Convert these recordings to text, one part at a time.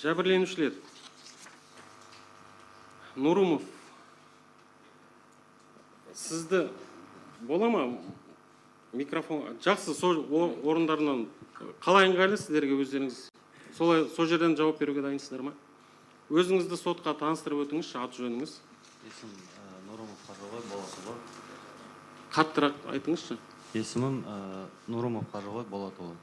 Жәбірленушілер. Нұрымов, сізді бола ма микрофон? Жақсы, сол орындарынан қалай ыңғайлы сіздерге өздеріңіз? Сол жерден жауап беруге дайынсыздар ма? Өзіңізді сотқа таныстырып өтіңізші, аты жөніңіз. Есім Нұрымов Қажығой Болатұлы. Қаттырақ айтыңызшы. Есімім Нұрымов Қажығой Болатұлы.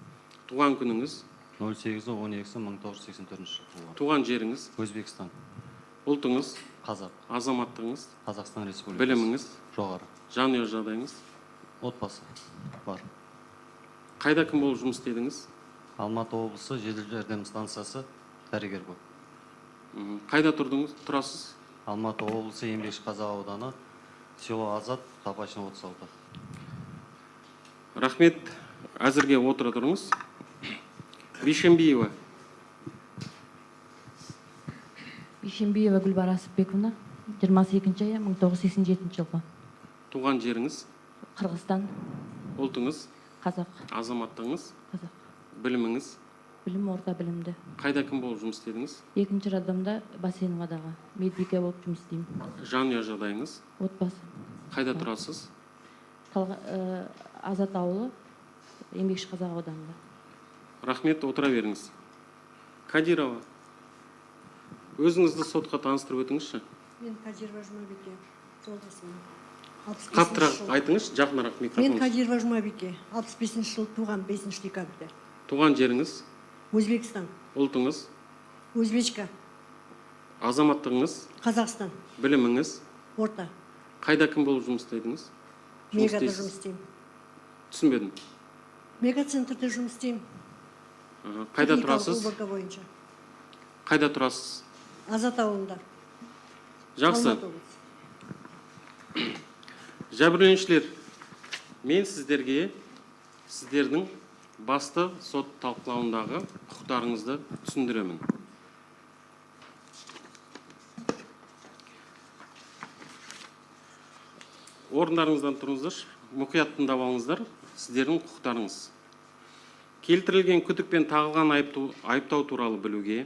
Туған күніңіз? 08-12-1984 жылы. Туған жеріңіз? Өзбекстан. Ұлтыңыз? Қазақ. Азаматтығыңыз? Қазақстан Республикасы. Біліміңіз? Жоғары. Жанұя жағдайыңыз? Отбасы бар. Қайда кім болып жұмыс істедіңіз? Алматы облысы жедел жәрдем станциясы дәрігер болып. Қайда тұрасыз? Алматы облысы Еңбекшіқазақ ауданы, село Азат, Тапачный 36. Рахмет, әзірге отыра тұрыңыз. Бейшенбиева. Бейшенбиева Гүлбара Асыпбековна, 22 ай 1987 жылғы. Туған жеріңіз? Қырғызстан. Ұлтыңыз? Қазақ. Азаматтығыңыз? Қазақ. Біліміңіз? Білім орта білімді. Қайда кім болып жұмыс істедіңіз? Екінші роддомда Бассейновадағы медбике болып жұмыс істеймін. Жанұя жағдайыңыз? Отбасы. Қайда тұрасыз? Азат ауылы, Еңбекшіқазақ ауданында. Рахмет, отыра беріңіз. Кадирова, өзіңізді сотқа таныстырып өтіңізші. Мен Кадирова Жұмабике, жолдасымын. Қаттырақ айтыңызшы, жақынырақ микрофон. Мен Кадирова Жұмабике, 65 жыл туған 5 декабрьда. Туған жеріңіз? Өзбекстан. Ұлтыңыз? Өзбечка. Азаматтығыңыз? Қазақстан. Біліміңіз? Орта. Қайда кім болып жұмыс істедіңіз? Мегада жұмыс істеймін. Түсінбедім. Мегацентрде жұмыс істеймін. Қайда тұрасыз? Уборка бойынша. Қайда тұрасыз? Азат ауылында. Жақсы. Жәбірленушілер, мен сіздерге сіздердің басты сот талқылауындағы құқықтарыңызды түсіндіремін. Орындарыңыздан тұрыңыздар, мұқият тыңдап алыңыздар, сіздердің құқықтарыңыз. Келтірілген күдік пен тағылған айыптау туралы білуге,